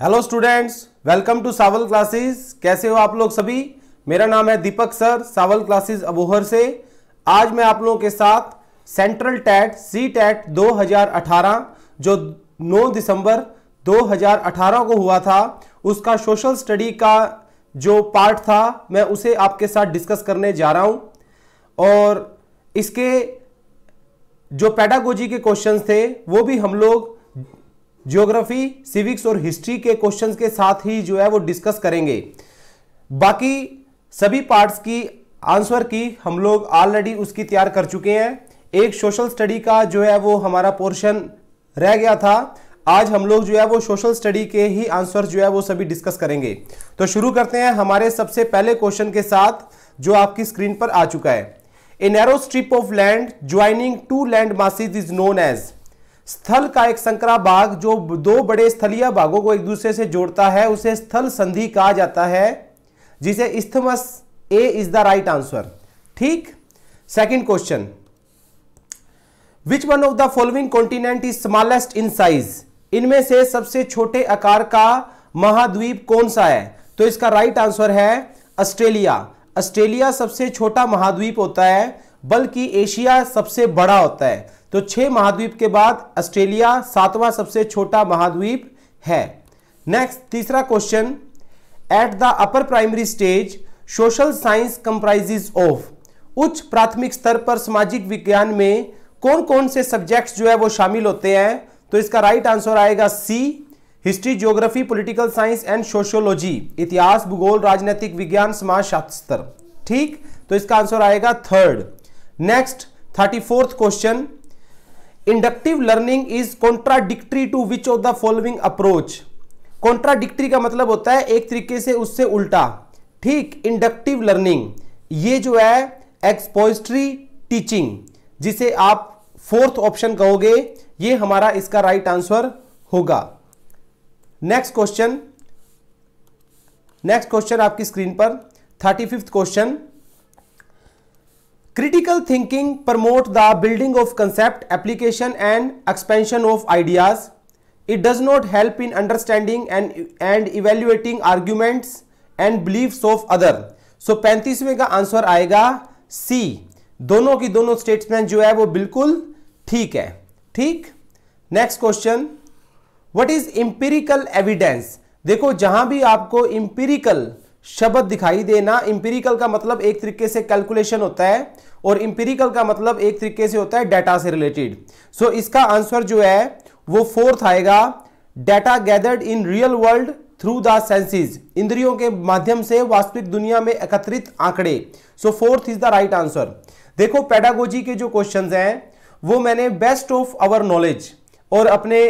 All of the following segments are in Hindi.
Hello students, welcome to Saval classes. कैसे हो आप लोग सभी। मेरा नाम है दीपक सर, सावल क्लासेस अबोहर से। आज मैं आप लोगों के साथ सेंट्रल टैट सी टैट 2018 जो 9 दिसंबर 2018 को हुआ था, उसका सोशल स्टडी का जो पार्ट था मैं उसे आपके साथ डिस्कस करने जा रहा हूं। और इसके जो पेडागोजी के क्वेश्चंस थे वो भी हम लोग ज्योग्राफी, सिविक्स और हिस्ट्री के क्वेश्चंस के साथ ही जो है वो डिस्कस करेंगे। बाकी सभी पार्ट्स की आंसर की हम लोग ऑलरेडी उसकी तैयार कर चुके हैं। एक सोशल स्टडी का जो है वो हमारा पोर्शन रह गया था। आज हम लोग जो है वो सोशल स्टडी के ही आंसर जो है वो सभी डिस्कस करेंगे। तो शुरू करते हैं हमारे सबसे पहले क्वेश्चन के साथ जो आपकी स्क्रीन पर आ चुका है। A narrow strip of land joining two land masses is known as. स्थल का एक संकरा भाग जो दो बड़े स्थलीय भागों को एक दूसरे से जोड़ता है उसे स्थल संधि कहा जाता है, जिसे isthmus. A is the right answer. ठीक। Second question, which one of the following continent is smallest in size. इनमें से सबसे छोटे आकार का महाद्वीप कौन सा है? तो इसका राइट आंसर है ऑस्ट्रेलिया। ऑस्ट्रेलिया सबसे छोटा महाद्वीप होता है, बल्कि एशिया सबसे बड़ा होता है। तो 6 महाद्वीप के बाद ऑस्ट्रेलिया 7वां सबसे छोटा महाद्वीप है। नेक्स्ट, तीसरा question, at the upper primary stage social science comprises of. उच्च प्राथमिक स्तर पर सामाजिक विज्ञान में कौन कौन से सब्जेक्ट्स जो है वो शामिल होते हैं? तो इसका राइट आंसर आएगा C, history, geography, political science and sociology. इतिहास, भूगोल, राजनीतिक विज्ञान, समाज शास्त्र। ठीक, तो इसका आंसर आएगा third. Next, 34th question, inductive learning is contradictory to which of the following approach. Contradictory का मतलब होता है एक तरीके से उससे उल्टा। ठीक, इंडक्टिव लर्निंग ये जो है एक्सपोजिटरी टीचिंग, जिसे आप 4th ऑप्शन कहोगे, ये हमारा इसका राइट आंसर होगा। नेक्स्ट क्वेश्चन आपकी स्क्रीन पर 35th question, critical thinking promote the building of concept, application and expansion of ideas. It does not help in understanding and evaluating arguments and beliefs of other. So 35वें का आंसर आएगा सी। दोनों की दोनों स्टेटमेंट जो है वो बिल्कुल ठीक है। ठीक। Next question, what is empirical evidence. देखो, जहां भी आपको इंपिरिकल शब्द दिखाई देना, इंपिरिकल का मतलब एक तरीके से कैलकुलेशन होता है और इंपिरिकल का मतलब एक तरीके से होता है डाटा से रिलेटेड। सो इसका आंसर जो है वो 4th आएगा, data gathered in real world through the senses. इंद्रियों के माध्यम से वास्तविक दुनिया में एकत्रित आंकड़े। सो 4th is the right answer. देखो, पेडागोजी के जो क्वेश्चंस हैं वो मैंने बेस्ट ऑफ आवर नॉलेज और अपने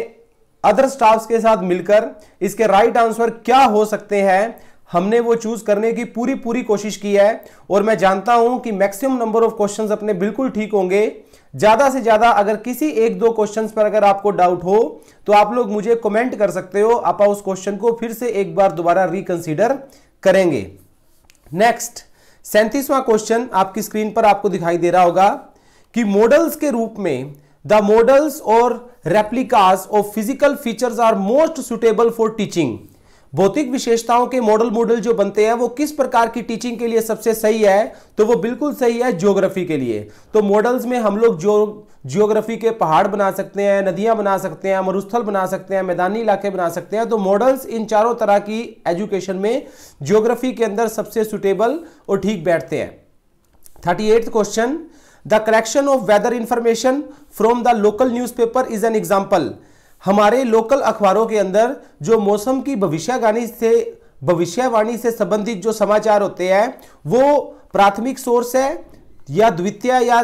अदर स्टाफ्स के साथ मिलकर इसके राइट आंसर क्या हो सकते हैं हमने वो चूज करने की पूरी कोशिश की है। और मैं जानता हूं कि मैक्सिमम नंबर ऑफ क्वेश्चंस अपने बिल्कुल ठीक होंगे। ज्यादा से ज्यादा अगर किसी 1-2 क्वेश्चंस पर अगर आपको डाउट हो तो आप लोग मुझे कमेंट कर सकते हो, आप उस क्वेश्चन को फिर से एक बार दोबारा रिकंसीडर करेंगे। नेक्स्ट, 37वां क्वेश्चन आपकी स्क्रीन पर आपको दिखाई दे रहा होगा कि मॉडल्स के रूप में द मॉडल्स और replicas of physical features are most suitable for teaching. भौतिक विशेषताओं के मॉडल जो बनते हैं वो किस प्रकार की टीचिंग के लिए सबसे सही है? तो वो बिल्कुल सही है ज्योग्राफी के लिए। तो मॉडल्स में हम लोग ज्योग्राफी के पहाड़ बना सकते हैं, नदियां बना सकते हैं, मरुस्थल बना सकते हैं, मैदानी इलाके बना सकते हैं। तो मॉडल्स इन चारों तरह की एजुकेशन में ज्योग्राफी के अंदर सबसे सुटेबल और ठीक बैठते हैं। 38th question, the collection of weather information from the local newspaper is an example. हमारे लोकल अखबारों के अंदर जो मौसम की भविष्यवाणी से संबंधित जो समाचार होते हैं वो प्राथमिक सोर्स है या द्वितीय या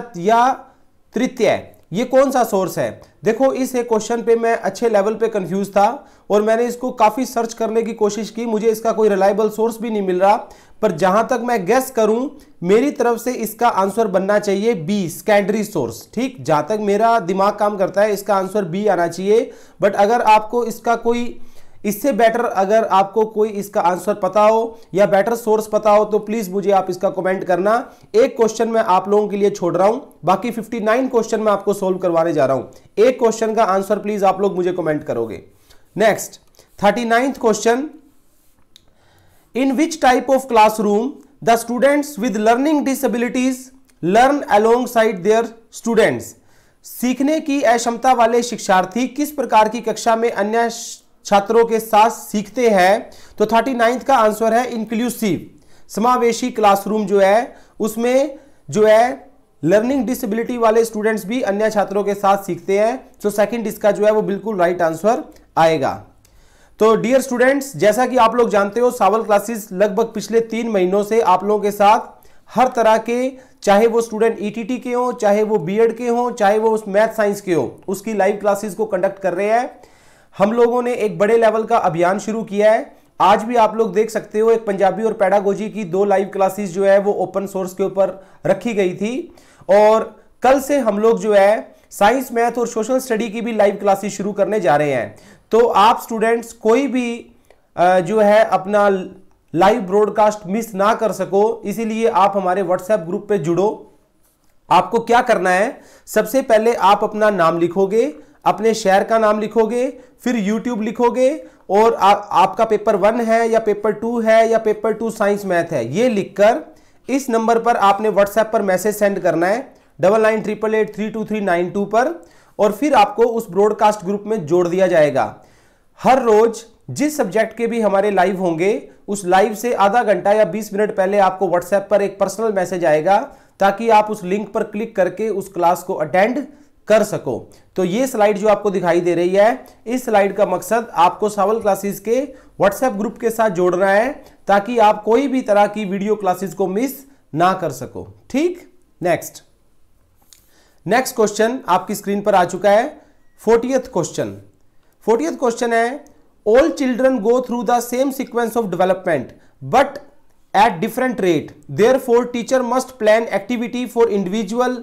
तृतीय, ये कौन सा सोर्स है? देखो, इस एक क्वेश्चन पे मैं अच्छे लेवल पे कंफ्यूज था और मैंने इसको काफी सर्च करने की कोशिश की, मुझे इसका कोई रिलायबल सोर्स भी नहीं मिल रहा। पर जहां तक मैं गेस करूं, मेरी तरफ से इसका आंसर बनना चाहिए बी, सेकेंडरी सोर्स। ठीक, जहां तक मेरा दिमाग काम करता है इसका आंसर बी आना चाहिए। बट अगर आपको इसका कोई इससे बेटर अगर आपको कोई इसका आंसर पता हो या बेटर सोर्स पता हो तो प्लीज मुझे आप इसका कमेंट करना। एक क्वेश्चन मैं आप लोगों के लिए छोड़ रहा हूं, बाकी 59 क्वेश्चन मैं आपको सोल्व करवाने जा रहा हूं। एक क्वेश्चन का आंसर प्लीज आप लोग मुझे कमेंट करोगे। Next 39th question, in which type of classroom the students with learning disabilities learn alongside their students. सीखने की अक्षमता वाले शिक्षार्थी किस प्रकार की कक्षा में अन्य छात्रों के साथ सीखते हैं? तो 39th का आंसर है इंक्लूसिव, समावेशी क्लासरूम जो है उसमें जो है लर्निंग डिसेबिलिटी वाले स्टूडेंट्स भी अन्य छात्रों के साथ सीखते हैं। तो सेकंड इसका जो है वो बिल्कुल राइट आंसर आएगा। तो डियर स्टूडेंट्स, जैसा कि आप लोग जानते हो सावल क्लासेस लगभग पिछले 3 महीनों से आप लोगों के साथ हर तरह के, चाहे वो स्टूडेंट ईटीटी के हो, चाहे वो बीएड के हो, चाहे वो मैथ साइंस के हो, उसकी लाइव क्लासेस को कंडक्ट कर रहे हैं। हम लोगों ने एक बड़े लेवल का अभियान शुरू किया है। आज भी आप लोग देख सकते हो एक पंजाबी और पेडागोजी की 2 लाइव क्लासेस जो है वो ओपन सोर्स के ऊपर रखी गई थी, और कल से हम लोग जो है साइंस, मैथ और सोशल स्टडी की भी लाइव क्लासेस शुरू करने जा रहे हैं। तो आप स्टूडेंट्स कोई भी जो है अपना लाइव ब्रॉडकास्ट मिस ना कर सको, इसीलिए आप हमारे व्हाट्सएप ग्रुप पे जुड़ो। आपको क्या करना है, सबसे पहले आप अपना नाम लिखोगे, अपने शहर का नाम लिखोगे, फिर यूट्यूब लिखोगे, और आपका पेपर 1 है या पेपर 2 है या पेपर 2 साइंस मैथ है, ये लिखकर इस नंबर पर आपने व्हाट्सएप पर मैसेज सेंड करना है 9988832392 पर, और फिर आपको उस ब्रॉडकास्ट ग्रुप में जोड़ दिया जाएगा। हर रोज जिस सब्जेक्ट के भी हमारे लाइव होंगे, उस लाइव से आधा घंटा या 20 मिनट पहले आपको व्हाट्सएप पर एक पर्सनल मैसेज आएगा, ताकि आप उस लिंक पर क्लिक करके उस क्लास को अटेंड कर सको। तो ये स्लाइड जो आपको दिखाई दे रही है, इस स्लाइड का मकसद आपको सावल क्लासेस के व्हाट्सएप ग्रुप के साथ जोड़ना है, ताकि आप कोई भी तरह की वीडियो क्लासेस को मिस ना कर सको। ठीक, नेक्स्ट क्वेश्चन आपकी स्क्रीन पर आ चुका है। 40th क्वेश्चन है, all children go through the same sequence of development but at different rate, therefore teacher must plan activity for individual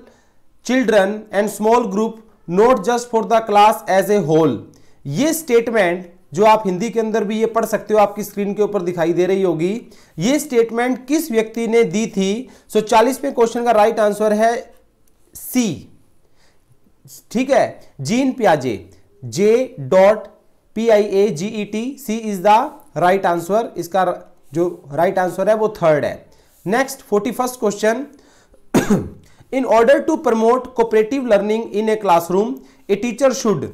children and small group, not just for the class as a whole. ये स्टेटमेंट जो आप हिंदी के अंदर भी ये पढ़ सकते हो, आपकी स्क्रीन के ऊपर दिखाई दे रही होगी, ये स्टेटमेंट किस व्यक्ति ने दी थी? 40वें क्वेश्चन का राइट आंसर है सी। ठीक है, जीन पियाजे, J.Piaget, C is the right answer. इसका जो राइट आंसर है वो 3rd है। Next 41st question, in order to promote cooperative learning in a classroom a teacher should.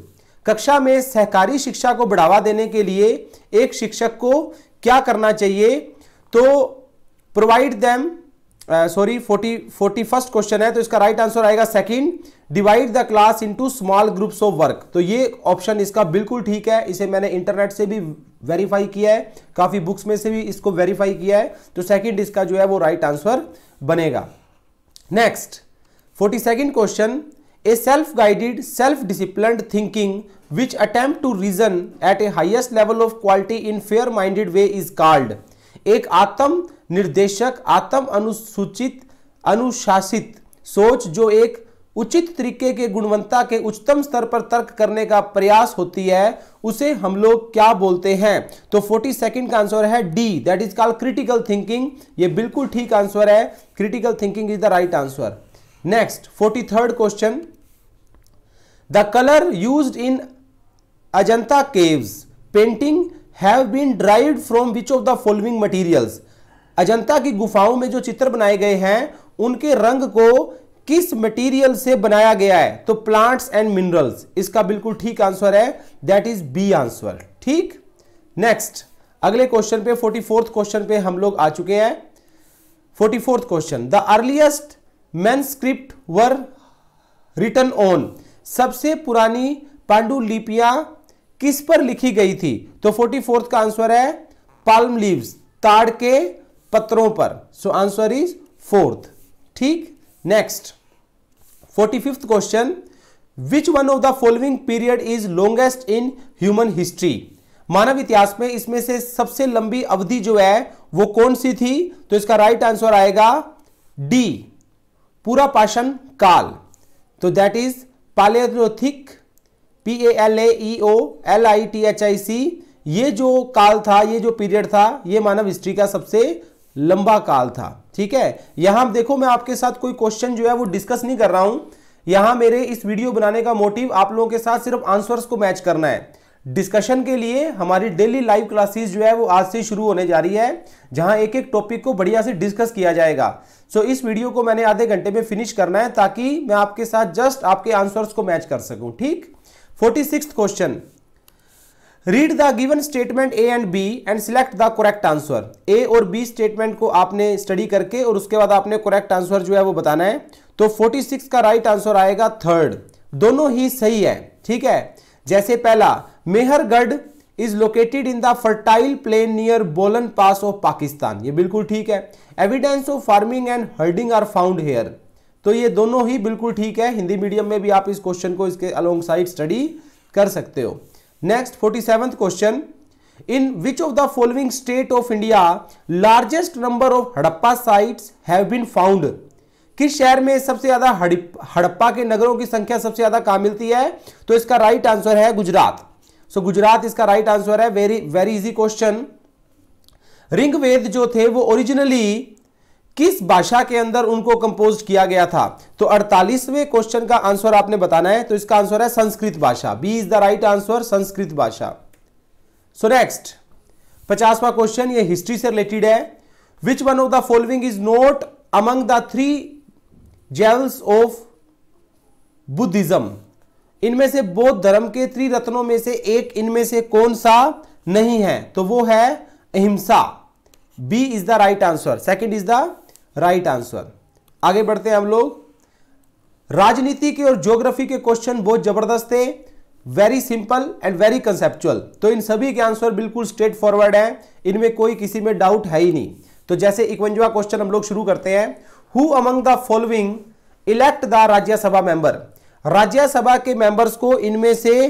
कक्षा में सहकारी शिक्षा को बढ़ावा देने के लिए एक शिक्षक को क्या करना चाहिए? तो प्रोवाइड देम 41st क्वेश्चन है, तो इसका राइट आंसर आएगा second, divide the class into small groups of work. तो ये ऑप्शन इसका बिल्कुल ठीक है, इसे मैंने इंटरनेट से भी वेरीफाई किया है, काफी बुक्स में से भी इसको वेरीफाई किया है, तो सेकंड इसका जो है वो राइट आंसर बनेगा। Next 42nd question, a self guided self disciplined thinking which attempt to reason at a highest level of quality in fair minded way is called. एक आत्म निर्देशक, आत्म अनुशासित सोच जो एक उचित तरीके के गुणवत्ता के उच्चतम स्तर पर तर्क करने का प्रयास होती है, उसे हम लोग क्या बोलते हैं? तो 42nd का आंसर है D, that is called critical thinking. ये बिल्कुल ठीक आंसर है, critical thinking is the right answer. Next 43rd question, the colour used in Ajanta caves painting have been derived from which of the following materials. Ajanta की गुफाओं में जो चित्र बनाए गए हैं, उनके रंग को किस मटेरियल से बनाया गया है? तो प्लांट्स एंड मिनरल्स। इसका बिल्कुल ठीक आंसर है, दैट इज बी आंसर। ठीक, नेक्स्ट अगले क्वेश्चन पे 44th क्वेश्चन पे हम लोग आ चुके हैं। 44th question, the earliest manuscript were written on. सबसे पुरानी पांडुलिपियां किस पर लिखी गई थी? तो 44th का आंसर है पाल्म लीव्स, ताड़ के पत्रों पर। So answer is 4th। ठीक, next 45th question, which one of the following period is longest in human history. मानव इतिहास में इसमें से सबसे लंबी अवधि जो है वो कौन सी थी? तो इसका राइट आंसर आएगा डी, पूरा पाषाण काल। तो दैट इज पैलियोलिथिक, PALAEOLITHIC। ये जो काल था, ये जो पीरियड था, ये मानव हिस्ट्री का सबसे लंबा काल था। ठीक है, यहां देखो मैं आपके साथ कोई क्वेश्चन जो है वो डिस्कस नहीं कर रहा हूं। यहां मेरे इस वीडियो बनाने का मोटिव आप लोगों के साथ सिर्फ आंसर्स को मैच करना है। डिस्कशन के लिए हमारी डेली लाइव क्लासेस जो है वो आज से शुरू होने जा रही है, जहां एक एक टॉपिक को बढ़िया से डिस्कस किया जाएगा। सो इस वीडियो को मैंने आधे घंटे में फिनिश करना है ताकि मैं आपके साथ जस्ट आपके आंसर्स को मैच कर सकूं। ठीक। 46th question, read the given statement A and B and select the correct answer. A और बी स्टेटमेंट को आपने स्टडी करके और उसके बाद आपने करेक्ट आंसर जो है वो बताना है। तो 46 का राइट आंसर आएगा थर्ड, दोनों ही सही है। ठीक है, जैसे पहला, Mehrgarh is located in the fertile plain near Bolan pass of Pakistan, ये बिल्कुल ठीक है। Evidence of farming and herding are found here, तो ये दोनों ही बिल्कुल ठीक है। हिंदी मीडियम में भी आप इस क्वेश्चन को इसके अलोंग साइड स्टडी कर सकते हो। Next 47th question, in which of the following state of India largest number of Harappa sites have been found. किस शहर में सबसे ज्यादा हड़प्पा के नगरों की संख्या सबसे ज्यादा कहां मिलती है? तो इसका राइट आंसर है गुजरात। सो गुजरात इसका राइट आंसर है। Very very easy question. Rigveda जो थे वो ओरिजिनली किस भाषा के अंदर उनको कंपोज किया गया था? तो 48वें क्वेश्चन का आंसर आपने बताना है। तो इसका आंसर है संस्कृत भाषा। B is the right answer, Sanskrit भाषा। सो नेक्स्ट 50वां क्वेश्चन, ये हिस्ट्री से रिलेटेड है। Which one of the following is not among the 3 jewels of Buddhism. इनमें से बौद्ध धर्म के त्रिरत्नों में से एक इनमें से कौन सा नहीं है? तो वो है ahimsa. B is the right answer, second is the right answer. आगे बढ़ते हैं हम लोग। राजनीति के और ज्योग्राफी के क्वेश्चन बहुत जबरदस्त थे, very simple and very conceptual. तो इन सभी के आंसर बिल्कुल स्ट्रेट फॉरवर्ड है, इनमें कोई किसी में डाउट है ही नहीं। तो जैसे 51वां क्वेश्चन हम लोग शुरू करते हैं। Who among the following elect the Rajya Sabha member. Rajya Sabha के मेंबर्स को इनमें से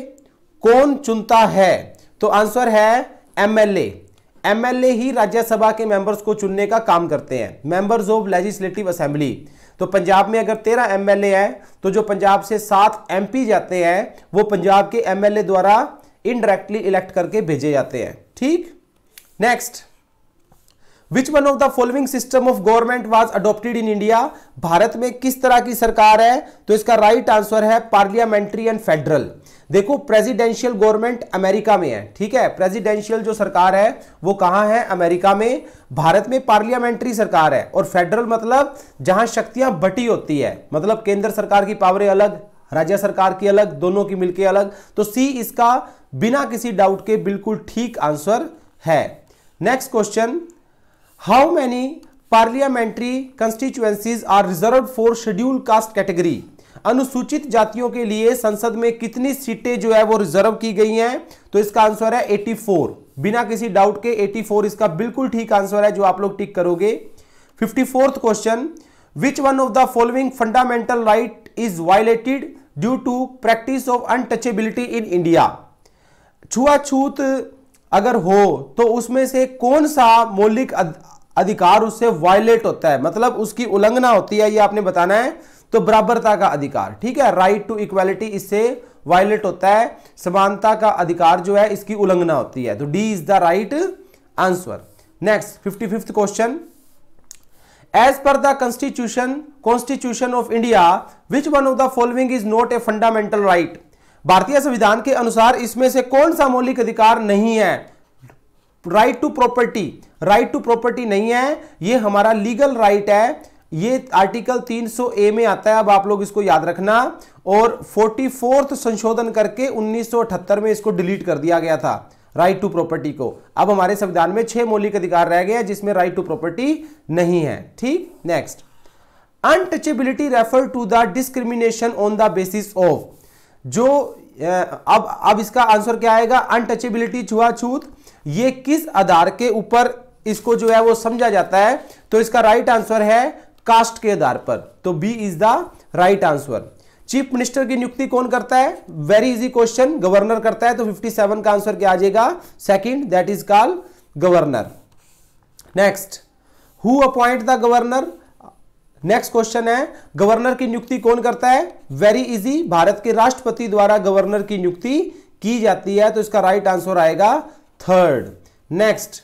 कौन चुनता है? तो आंसर है एमएलए। एमएलए ही राज्यसभा के मेंबर्स को चुनने का काम करते हैं, मेंबर्स ऑफ लेजिस्लेटिव असेंबली। तो पंजाब में अगर 13 एमएलए है तो जो पंजाब से 7 एमपी जाते हैं वो पंजाब के एमएलए द्वारा इनडायरेक्टली इलेक्ट करके भेजे जाते हैं। ठीक। Next, which one of the following system of government was adopted in India. Bharat में किस तरह की सरकार है? तो इसका राइट आंसर है पार्लियामेंट्री एंड फेडरल। देखो, प्रेसिडेंशियल गवर्नमेंट अमेरिका में है, ठीक है, प्रेसिडेंशियल जो सरकार है वो कहां है? अमेरिका में। भारत में पार्लियामेंट्री सरकार है और फेडरल मतलब जहां शक्तियां बटी होती है, मतलब केंद्र सरकार की पावरें अलग, राज्य सरकार की अलग, दोनों की मिलकर अलग। तो सी इसका बिना किसी डाउट के बिल्कुल ठीक आंसर है। Next question, how many parliamentary constituencies are reserved for schedule caste category. अनुसूचित जातियों के लिए संसद में कितनी सीटें जो है वो रिजर्व की गई हैं? तो इसका आंसर है 84, बिना किसी डाउट के 84 इसका बिल्कुल ठीक आंसर है जो आप लोग टिक करोगे। 54th question, which one of the following fundamental right is violated due to practice of untouchability in India. छुआछूत अगर हो तो उसमें से कौन सा मौलिक अधिकार उससे वायलेट होता है, मतलब उसकी उल्लंघना होती है, ये आपने बताना है। तो बराबरता का अधिकार, ठीक है, राइट टू इक्वालिटी इससे वायलेट होता है, समानता का अधिकार जो है इसकी उल्लंघना होती है। तो D is the right answer. Next 55th question, as per the constitution of India which one of the following is not a fundamental right. भारतीय संविधान के अनुसार इसमें से कौन सा मौलिक अधिकार नहीं है? Right to property, right to property नहीं है, ये हमारा लीगल राइट है, ये आर्टिकल 300A में आता है। अब आप लोग इसको याद रखना। और 44th संशोधन करके 1978 में इसको डिलीट कर दिया गया था राइट टू प्रॉपर्टी को। अब हमारे संविधान में 6 मौलिक अधिकार रह गए जिसमें राइट टू प्रॉपर्टी नहीं है। ठीक। Next, untouchability refer to the discrimination on the basis of. जो अब इसका आंसर क्या आएगा? अनटचेबिलिटी, छुआछूत, ये किस आधार के ऊपर इसको जो है वो समझा जाता है? तो इसका राइट आंसर है कास्ट के आधार पर। तो B is the right answer. Chief minister की नियुक्ति कौन करता है? वेरी इजी क्वेश्चन, गवर्नर करता है। तो 57 का आंसर क्या आ जाएगा? Second, that is called governor. Next, who appoint the governor. Next question है, गवर्नर की नियुक्ति कौन करता है? वेरी इजी, भारत के राष्ट्रपति द्वारा गवर्नर की नियुक्ति की जाती है। तो इसका राइट आंसर आएगा third. Next,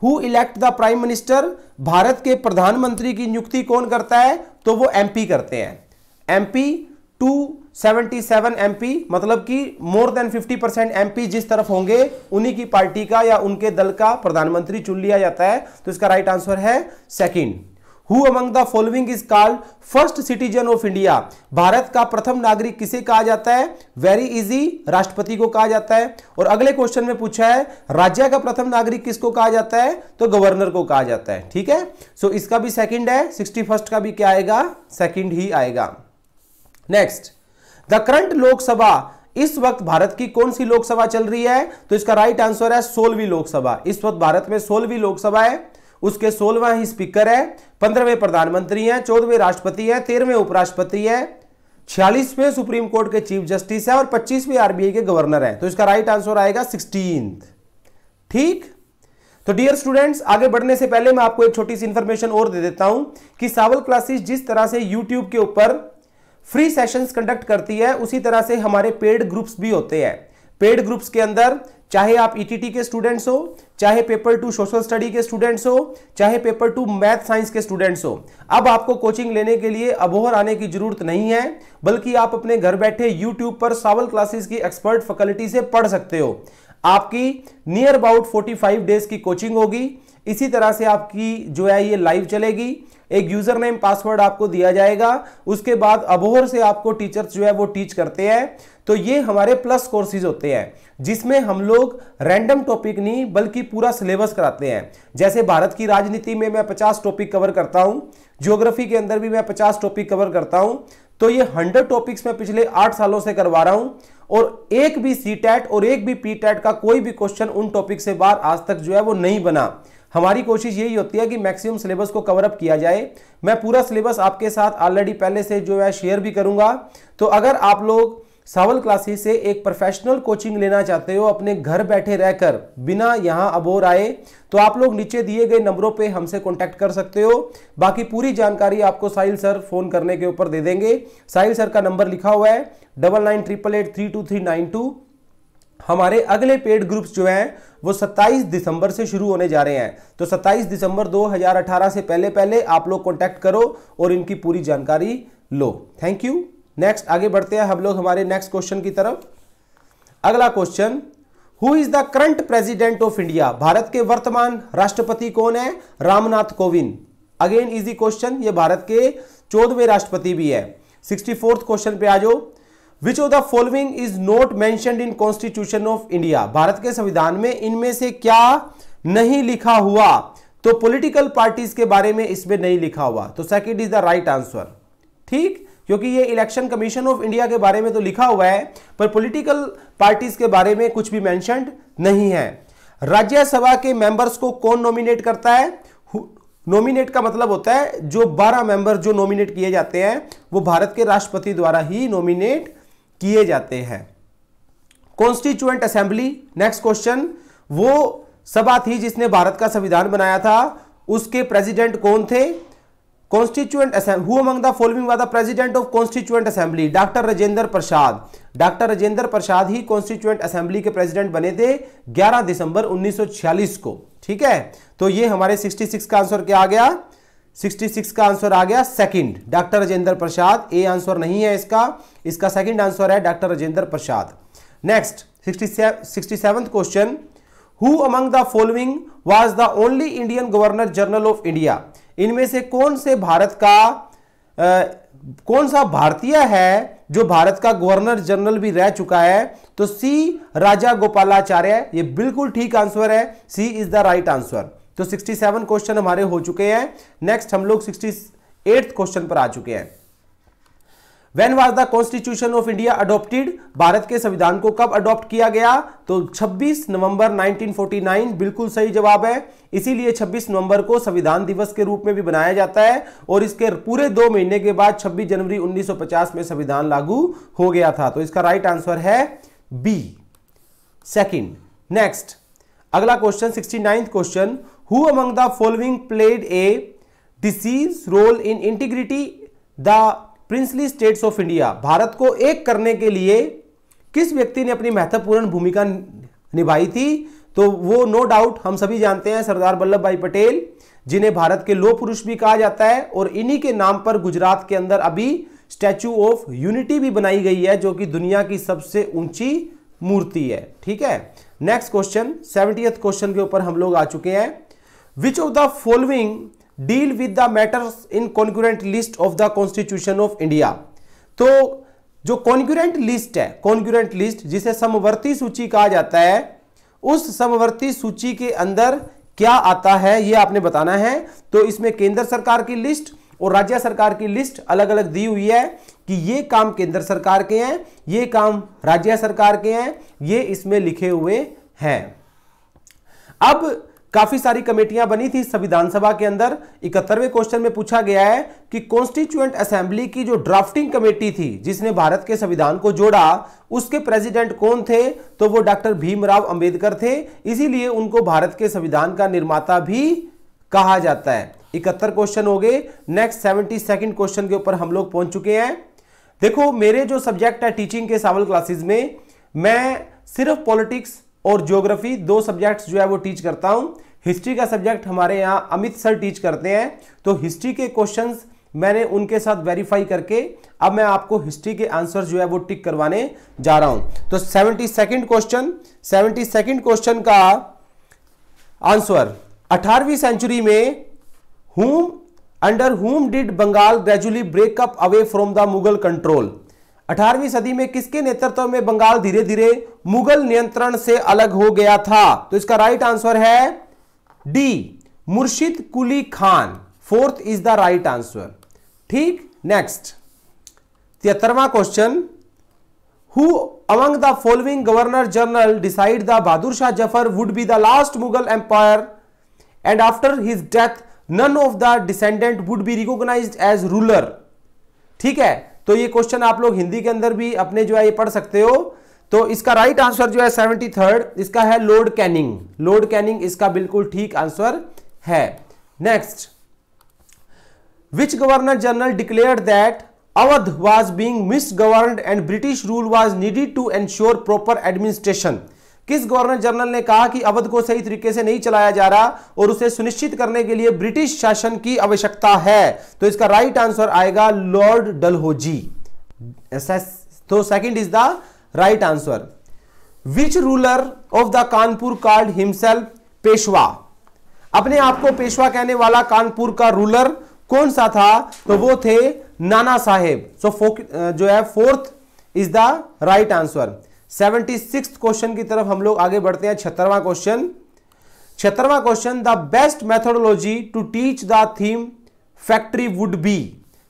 who elect the prime minister. Bharat के प्रधानमंत्री की नियुक्ति कौन करता है? तो वो एमपी करते हैं। एमपी टू 77 MP, मतलब कि मोर देन 50% MP जिस तरफ होंगे उन्हीं की पार्टी का या उनके दल का प्रधानमंत्री चुन लिया जाता है। तो इसका राइट आंसर है second. Who among the following is called first citizen of India? Bharat का प्रथम नागरिक किसे कहा जाता है? वेरी इजी, राष्ट्रपति को कहा जाता है। और अगले क्वेश्चन में पूछा है राज्य का प्रथम नागरिक किसको कहा जाता है? तो गवर्नर को कहा जाता है। ठीक है, सो इसका भी सेकंड है, 61st का भी क्या आएगा? सेकंड ही आएगा। नेक्स्ट, द करंट लोकसभा, इस वक्त भारत की कौन सी लोकसभा चल रही है? तो इसका राइट आंसर है 16वीं लोकसभा। इस वक्त भारत में 16वीं लोकसभा है, उसके 16वां ही स्पीकर है, 15वें प्रधानमंत्री हैं, 14वें राष्ट्रपति हैं, 13वें उपराष्ट्रपति है, 46वें सुप्रीम कोर्ट के चीफ जस्टिस है और 25वें आरबीआई के गवर्नर है। तो इसका राइट आंसर आएगा 16th। ठीक, तो डियर स्टूडेंट्स, आगे बढ़ने से पहले मैं आपको एक छोटी सी इंफॉर्मेशन और दे देता हूं कि सावल क्लासेस जिस तरह से यूट्यूब के ऊपर फ्री सेशंस कंडक्ट करती है, उसी तरह से हमारे पेड ग्रुप्स भी होते हैं। पेड ग्रुप्स के अंदर चाहे आप ईटीटी के स्टूडेंट्स हो, चाहे पेपर 2 सोशल स्टडी के स्टूडेंट्स हो, चाहे पेपर 2 मैथ साइंस के स्टूडेंट्स हो, अब आपको कोचिंग लेने के लिए अबोहर आने की जरूरत नहीं है, बल्कि आप अपने घर बैठे यूट्यूब पर सावल क्लासेस की एक्सपर्ट फैकल्टी से पढ़ सकते हो। आपकी नियर अबाउट 45 डेज की कोचिंग होगी। इसी तरह से आपकी जो है ये लाइव चलेगी। एक यूजर नेम पासवर्ड आपको दिया जाएगा, उसके बाद अबोहर से आपको टीचर्स जो है वो टीच करते हैं। तो ये हमारे प्लस कोर्सेज होते हैं जिसमें हम लोग रैंडम टॉपिक नहीं बल्कि पूरा सिलेबस कराते हैं। जैसे भारत की राजनीति में मैं 50 टॉपिक कवर करता हूं, ज्योग्राफी के अंदर भी मैं 50 टॉपिक कवर करता हूं। तो ये 100 टॉपिक्स मैं पिछले 8 सालों से करवा रहा हूं और एक भी सीटेट और एक भी पीटेट का कोई भी क्वेश्चन उन टॉपिक से बाहर आज तक जो है वो नहीं बना। हमारी कोशिश यही होती है कि मैक्सिमम सिलेबस को कवर अप किया जाए। मैं पूरा सिलेबस आपके साथ ऑलरेडी पहले से जो है शेयर भी करूंगा। तो अगर आप लोग सावल क्लासेस से एक प्रोफेशनल कोचिंग लेना चाहते हो अपने घर बैठे रहकर बिना यहां अबोहर आए, तो आप लोग नीचे दिए गए नंबरों पे हमसे कांटेक्ट कर सकते हो। बाकी पूरी जानकारी आपको साहिल सर फोन करने के ऊपर दे देंगे। साहिल सर का नंबर लिखा हुआ है 9988832392। हमारे अगले पेड ग्रुप्स जो हैं वो 27 दिसंबर से शुरू होने जा रहे हैं। तो 27 दिसंबर 2018 से पहले पहले आप लोग कांटेक्ट करो और इनकी पूरी जानकारी लो। Thank you. नेक्स्ट आगे बढ़ते हैं हम लोग हमारे नेक्स्ट क्वेश्चन की तरफ। अगला question, who is the current president of India? Bharat के वर्तमान राष्ट्रपति कौन है? Ramnath Kovind. Again easy question, ये भारत के 14वें राष्ट्रपति भी है। 64th क्वेश्चन पे आ जाओ। विच of the following is not mentioned in constitution of India? Bharat के संविधान में इनमें से क्या नहीं लिखा हुआ? तो पॉलिटिकल पार्टीज के बारे में इसमें नहीं लिखा हुआ। तो second is the right answer. ठीक, क्योंकि ये इलेक्शन कमीशन ऑफ इंडिया के बारे में तो लिखा हुआ है पर पॉलिटिकल पार्टीज के बारे में कुछ भी मेंशन्ड नहीं है। राज्यसभा के मेंबर्स को कौन नॉमिनेट करता है? नॉमिनेट का मतलब होता है जो 12 मेंबर जो नॉमिनेट किए जाते हैं वो भारत के राष्ट्रपति द्वारा ही नॉमिनेट किए जाते हैं। कॉन्स्टिट्यूएंट असेंबली, नेक्स्ट क्वेश्चन, वो सभा थी जिसने भारत का संविधान बनाया था, उसके प्रेसिडेंट कौन थे? Constituent assembly, who among the following was the president of constituent assembly? Doctor Rajendra Prasad. Doctor Rajendra Prasad he constituent assembly के प्रेसिडेंट बने थे 11 दिसंबर 1946 को। ठीक है, तो ये हमारे 66 का आंसर क्या आ गया? 66 का आंसर आ गया second, doctor Rajendra Prasad. A answer नहीं है इसका सेकंड आंसर है doctor Rajendra Prasad. Next 67th question, who among the following was the only Indian governor general of India? इनमें से कौन सा भारतीय है जो भारत का गवर्नर जनरल भी रह चुका है? तो सी राजा गोपालाचार्य, ये बिल्कुल ठीक आंसर है। सी इज द राइट आंसर। तो 67 क्वेश्चन हमारे हो चुके हैं। नेक्स्ट हम लोग 68th क्वेश्चन पर आ चुके हैं। When was the Constitution of India adopted? Bharat के संविधान को कब अडॉप्ट किया गया? तो 26 नवंबर 1949 बिल्कुल सही जवाब है। इसीलिए 26 नवंबर को संविधान दिवस के रूप में भी बनाया जाता है और इसके पूरे 2 महीने के बाद 26 जनवरी 1950 में संविधान लागू हो गया था। तो इसका राइट आंसर है बी, सेकंड। नेक्स्ट अगला question 69th question, who among the following played a decisive role in integrity the princely states of India? भारत को एक करने के लिए किस व्यक्ति ने अपनी महत्वपूर्ण भूमिका निभाई थी? तो वो नो डाउट हम सभी जानते हैं सरदार वल्लभ भाई पटेल, जिन्हें भारत के लौह पुरुष भी कहा जाता है और इन्हीं के नाम पर गुजरात के अंदर अभी स्टैचू ऑफ यूनिटी भी बनाई गई है, जो कि दुनिया की सबसे ऊंची मूर्ति है। ठीक है, नेक्स्ट क्वेश्चन 70th क्वेश्चन के ऊपर हम लोग आ चुके हैं। विच of the following deal with the matters in concurrent list of the constitution of India. तो जो कॉन्करेंट लिस्ट है, कॉन्करेंट लिस्ट जिसे समवर्ती सूची कहा जाता है, उस समवर्ती सूची के अंदर क्या आता है ये आपने बताना है। तो इसमें केंद्र सरकार की लिस्ट और राज्य सरकार की लिस्ट अलग अलग दी हुई है कि ये काम केंद्र सरकार के हैं, ये काम राज्य सरकार के हैं, ये इसमें लिखे हुए हैं। अब काफी सारी कमेटियां बनी थी संविधान सभा के अंदर। 71वें क्वेश्चन में पूछा गया है कि कॉन्स्टिट्यूएंट असेंबली की जो ड्राफ्टिंग कमेटी थी जिसने भारत के संविधान को जोड़ा, उसके प्रेसिडेंट कौन थे? तो वो डॉक्टर भीमराव अंबेडकर थे, इसीलिए उनको भारत के संविधान का निर्माता भी कहा जाता है। 71 क्वेश्चन हो गए। नेक्स्ट 72nd क्वेश्चन के ऊपर हम लोग पहुंच चुके हैं। देखो, मेरे जो सब्जेक्ट है टीचिंग के सावल क्लासेस में, मैं सिर्फ पॉलिटिक्स और ज्योग्राफी 2 सब्जेक्ट्स जो है वो टीच करता हूं। हिस्ट्री का सब्जेक्ट हमारे यहां अमित सर टीच करते हैं, तो हिस्ट्री के क्वेश्चंस मैंने उनके साथ वेरीफाई करके अब मैं आपको हिस्ट्री के आंसर जो है वो टिक करवाने जा रहा हूं। तो 72nd क्वेश्चन का आंसर, 18वीं सेंचुरी में under whom did Bengal gradually break up away from the Mughal control. 18वीं सदी में किसके नेतृत्व में बंगाल धीरे धीरे मुगल नियंत्रण से अलग हो गया था? तो इसका राइट आंसर है D, Murshid Quli Khan. 4th is the right answer. ठीक, नेक्स्ट 73वां question, who among the following governor general decide the Bahadur Shah Zafar would be the last Mughal empire and after his death none of the descendant would be recognized as ruler. ठीक है, तो ये क्वेश्चन आप लोग हिंदी के अंदर भी अपने जो है ये पढ़ सकते हो। तो इसका राइट आंसर जो है 73rd, इसका है लॉर्ड कैनिंग। लॉर्ड कैनिंग इसका बिल्कुल ठीक आंसर है। Next, which governor general declared that Awadh was being misgoverned and British rule was needed to ensure proper administration. किस गवर्नर जनरल ने कहा कि अवध को सही तरीके से नहीं चलाया जा रहा और उसे सुनिश्चित करने के लिए ब्रिटिश शासन की आवश्यकता है? तो इसका राइट आंसर आएगा लॉर्ड डलहौजी। तो second is the right answer. Which ruler of the Kanpur called himself Peshwa. अपने आप को पेशवा कहने वाला कानपुर का रूलर कौन सा था? तो वो थे नाना साहेब। सो जो है 4th is the right answer. 76th question की तरफ हम लोग आगे बढ़ते हैं। 76वां question, the best methodology to teach the theme factory would be.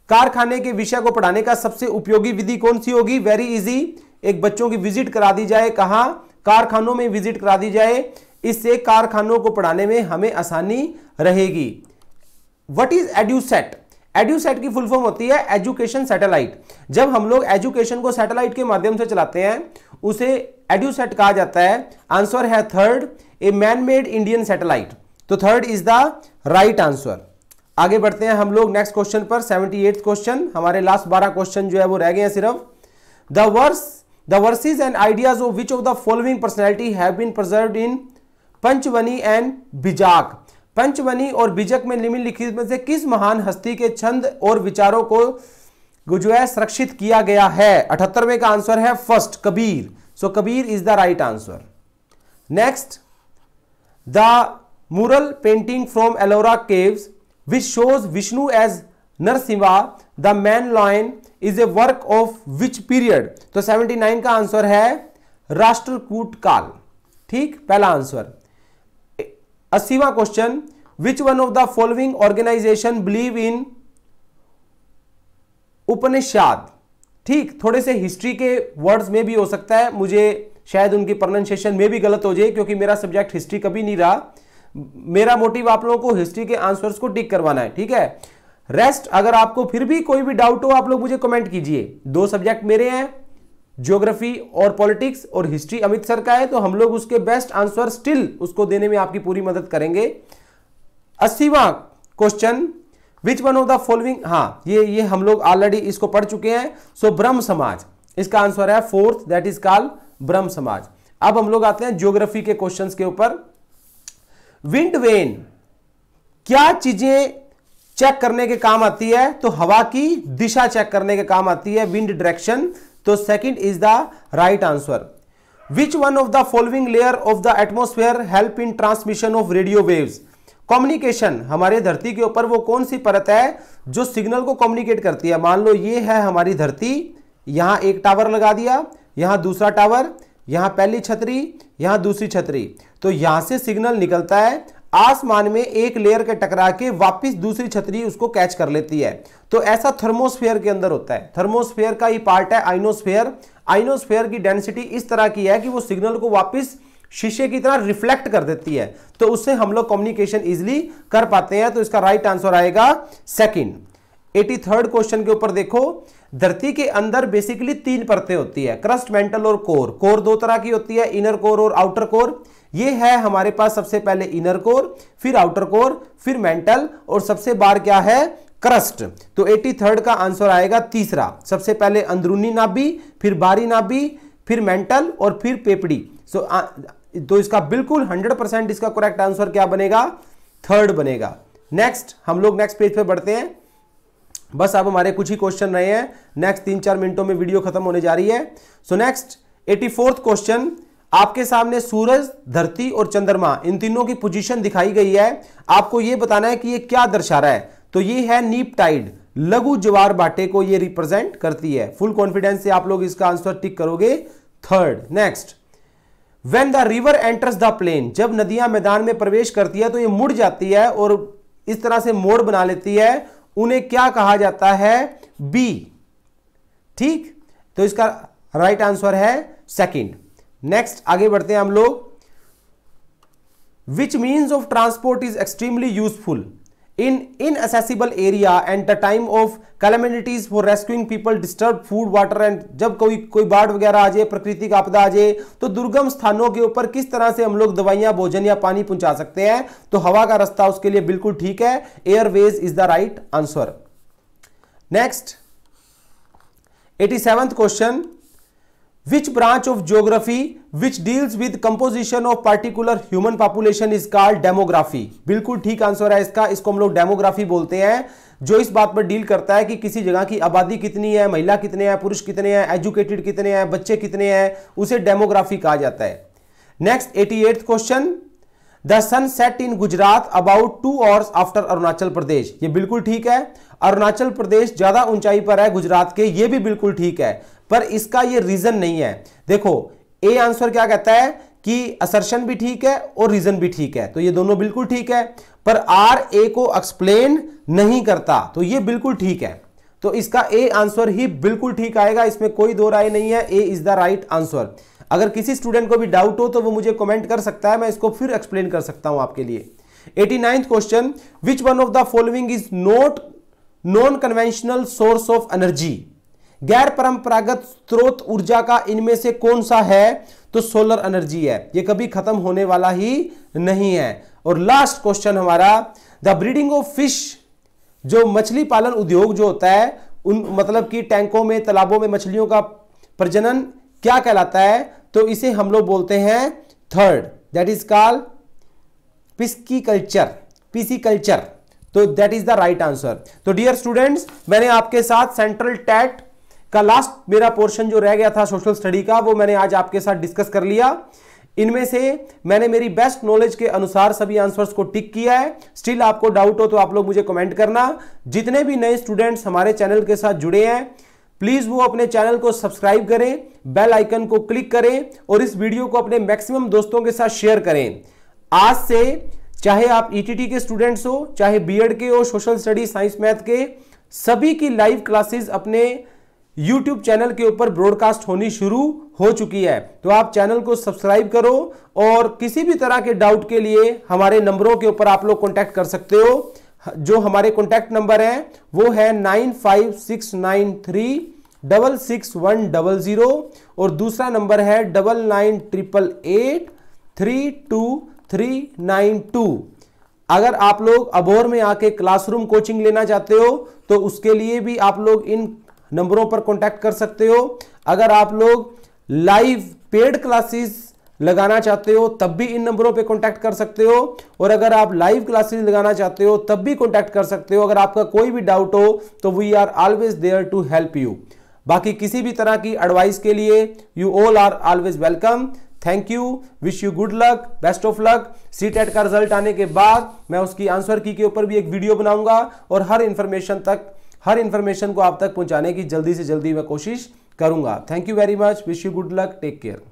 कारखाने के विषय को पढ़ाने का सबसे उपयोगी विधि कौन सी होगी? वेरी इजी, एक बच्चों की विजिट करा दी जाए। कहां? कारखानों में विजिट करा दी जाए, इससे कारखानों को पढ़ाने में हमें आसानी रहेगी। What is EDUSAT? एड्यूसेट की फुल फॉर्म होती है एजुकेशन सैटेलाइट। जब हम लोग एजुकेशन को सैटेलाइट के माध्यम से चलाते हैं उसे एड्यूसेट कहा जाता है। आंसर है 3rd, a man made Indian satellite. तो 3rd is the right answer. आगे बढ़ते हैं हम लोग नेक्स्ट क्वेश्चन पर। 78th क्वेश्चन, हमारे लास्ट 12 क्वेश्चन जो है वो रह गए हैं सिर्फ। The verses and ideas of which of the following personality have been preserved in Panchvani and Bijak. Panchvani और बिजक में निम्नलिखित में से किस महान हस्ती के छंद और विचारों को जो है संरक्षित किया गया है? 78वें का आंसर है first, Kabir. So Kabir is the right answer. Next, the mural painting from Ellora caves which shows Vishnu as Narasimha the man lion is a work of which period? तो 79 का आंसर है राष्ट्रकूट काल। ठीक, पहला आंसर। 80वां question, which one of the following organization believe in Upanishad. ठीक, थोड़े से हिस्ट्री के वर्ड्स में भी हो सकता है, मुझे शायद उनकी प्रोनाउंसिएशन में भी गलत हो जाए क्योंकि मेरा सब्जेक्ट हिस्ट्री कभी नहीं रहा। मेरा मोटिव आप लोगों को हिस्ट्री के आंसर्स को टिक करवाना है। ठीक है, रेस्ट अगर आपको फिर भी कोई भी डाउट हो आप लोग मुझे कमेंट कीजिए। 2 सब्जेक्ट मेरे हैं, ज्योग्राफी और पॉलिटिक्स, और हिस्ट्री अमित सर का है, तो हम लोग उसके बेस्ट आंसर स्टिल उसको देने में आपकी पूरी मदद करेंगे। 80वां question, which one of the following, हाँ ये हम लोग ऑलरेडी इसको पढ़ चुके हैं। सो ब्रह्म समाज, इसका आंसर है 4th, दैट इज कॉल्ड ब्रह्म समाज। अब हम लोग आते हैं ज्योग्राफी के क्वेश्चंस के ऊपर। विंड वेन क्या चीजें चेक करने के काम आती है, तो हवा की दिशा चेक करने के काम आती है, विंड डायरेक्शन। तो second is the right answer. Which one of the following layer of the atmosphere help in transmission of radio waves? Communication, हमारे धरती के ऊपर वो कौन सी परत है जो सिग्नल को कम्युनिकेट करती है? मान लो ये है हमारी धरती, यहां एक टावर लगा दिया, यहां दूसरा टावर, यहां पहली छतरी, यहां दूसरी छतरी, तो यहां से सिग्नल निकलता है, आसमान में एक लेयर के टकरा के वापस दूसरी छतरी उसको कैच कर लेती है। तो ऐसा थर्मोस्फेयर के अंदर होता है। थर्मोस्फेयर का ही पार्ट है आइनोस्फेयर। आइनोस्फेयर की डेंसिटी इस तरह की है कि वो सिग्नल को वापस शीशे की तरह रिफ्लेक्ट कर देती है, तो उससे हम लोग कम्युनिकेशन इजिली कर पाते हैं। तो इसका राइट आंसर आएगा सेकंड। 83rd क्वेश्चन के ऊपर देखो, धरती के अंदर बेसिकली 3 परतें होती है, क्रस्ट, मेंटल और कोर। कोर 2 तरह की होती है, इनर कोर और आउटर कोर। ये है हमारे पास सबसे पहले इनर कोर, फिर आउटर कोर, फिर मेंटल, और सबसे बाहर क्या है? क्रस्ट। तो 83rd का आंसर आएगा तीसरा। सबसे पहले अंदरूनी नाभि, फिर बाहरी नाभि, फिर मेंटल और फिर पेपड़ी। तो इसका बिल्कुल 100% इसका करेक्ट आंसर क्या बनेगा? थर्ड बनेगा। नेक्स्ट, हम लोग नेक्स्ट पेज पे बढ़ते हैं। बस अब हमारे कुछ ही क्वेश्चन रहे हैं, नेक्स्ट 3-4 मिनटों में वीडियो खत्म होने जा रही है। सो नेक्स्ट 84th क्वेश्चन, आपके सामने सूरज, धरती और चंद्रमा, इन तीनों की पोजीशन दिखाई गई है। आपको यह बताना है कि ये क्या दर्शा रहा है। तो ये है नीप टाइड, लघु ज्वार भाटे को ये रिप्रेजेंट करती है। फुल कॉन्फिडेंस से आप लोग इसका आंसर टिक करोगे, third. Next, when the river enters the plain, जब नदियां मैदान में प्रवेश करती है तो ये मुड़ जाती है और इस तरह से मोड़ बना लेती है, उन्हें क्या कहा जाता है? बी। ठीक, तो इसका राइट आंसर है सेकंड। नेक्स्ट आगे बढ़ते हैं हम लोग। Which means of transport is extremely useful in inaccessible area and the time of calamities for rescuing people, disturbed food, water and जब कोई बाढ़ वगैरह आ जाए, प्राकृतिक आपदा आ जाए, तो दुर्गम स्थानों के ऊपर किस तरह से हम लोग दवाइयां, भोजन या पानी पहुंचा सकते हैं? तो हवा का रास्ता उसके लिए बिल्कुल ठीक है, Airways is the right answer. Next 87th question, which branch of geography which deals with composition of particular human population is called demography? बिल्कुल ठीक आंसर है इसका, इसको हम लोग डेमोग्राफी बोलते हैं, जो इस बात पर डील करता है कि किसी जगह की आबादी कितनी है, महिला कितने हैं, पुरुष कितने हैं, एजुकेटेड कितने हैं, बच्चे कितने हैं, उसे डेमोग्राफी कहा जाता है। Next 88th question, the sun set in Gujarat about 2 hours after Arunachal Pradesh. ये बिल्कुल ठीक है, अरुणाचल प्रदेश ज्यादा ऊंचाई पर है गुजरात के, ये भी बिल्कुल ठीक है, पर इसका ये रीजन नहीं है। देखो ए आंसर क्या कहता है कि असर्शन भी ठीक है और रीजन भी ठीक है, तो ये दोनों बिल्कुल ठीक है, पर आर ए को एक्सप्लेन नहीं करता, तो ये बिल्कुल ठीक है। तो इसका ए आंसर ही बिल्कुल ठीक आएगा, इसमें कोई दो राय नहीं है, ए इज द राइट आंसर। अगर किसी स्टूडेंट को भी डाउट हो तो वो मुझे कमेंट कर सकता है, मैं इसको फिर एक्सप्लेन कर सकता हूं आपके लिए। 89th question, which one of the following is not non conventional source of energy? गैर परंपरागत स्रोत ऊर्जा का इनमें से कौन सा है? तो सोलर एनर्जी है, ये कभी खत्म होने वाला ही नहीं है। और लास्ट क्वेश्चन हमारा, द ब्रीडिंग ऑफ फिश, जो मछली पालन उद्योग जो होता है, उन मतलब कि टैंकों में, तालाबों में मछलियों का प्रजनन क्या कहलाता है? तो इसे हम लोग बोलते हैं third, that is called pisciculture, pisciculture. तो that is the right answer. तो डियर स्टूडेंट्स, मैंने आपके साथ सेंट्रल टैट का लास्ट मेरा पोर्शन जो रह गया था सोशल स्टडी का, वो मैंने आज आपके साथ डिस्कस कर लिया। इनमें से मैंने मेरी बेस्ट नॉलेज के अनुसार सभी आंसर्स को टिक किया है। स्टिल आपको डाउट हो तो आप लोग मुझे कमेंट करना। जितने भी नए स्टूडेंट्स हमारे चैनल के साथ जुड़े हैं, प्लीज वो अपने चैनल को सब्सक्राइब करें, बेल आइकन को क्लिक करें और इस वीडियो को अपने मैक्सिमम दोस्तों के साथ शेयर करें। आज से चाहे आप ईटीटी के स्टूडेंट्स हो, चाहे बीएड के हो, सोशल स्टडी, साइंस, मैथ के, सभी की लाइव क्लासेस अपने YouTube चैनल के ऊपर ब्रॉडकास्ट होनी शुरू हो चुकी है। तो आप चैनल को सब्सक्राइब करो और किसी भी तरह के डाउट के लिए हमारे नंबरों के ऊपर आप लोग कांटेक्ट कर सकते हो। जो हमारे कांटेक्ट नंबर है वो है 9569366100 और दूसरा नंबर है 9988832392। अगर आप लोग अबोहर में आके क्लासरूम कोचिंग लेना चाहते हो तो उसके लिए भी आप लोग इन नंबरों पर कांटेक्ट कर सकते हो। अगर आप लोग लाइव पेड क्लासेस लगाना चाहते हो तब भी इन नंबरों पे कांटेक्ट कर सकते हो, और अगर आप लाइव क्लासेस लगाना चाहते हो तब भी कांटेक्ट कर सकते हो। अगर आपका कोई भी डाउट हो तो we are always there to help you. बाकी किसी भी तरह की एडवाइस के लिए you all are always welcome. Thank you, wish you good luck, best of luck. CTET का रिजल्ट आने के बाद मैं उसकी आंसर की के ऊपर भी एक वीडियो बनाऊंगा और हर इंफॉर्मेशन को आप तक पहुंचाने की जल्दी से जल्दी मैं कोशिश करूंगा। Thank you very much, wish you good luck, take care.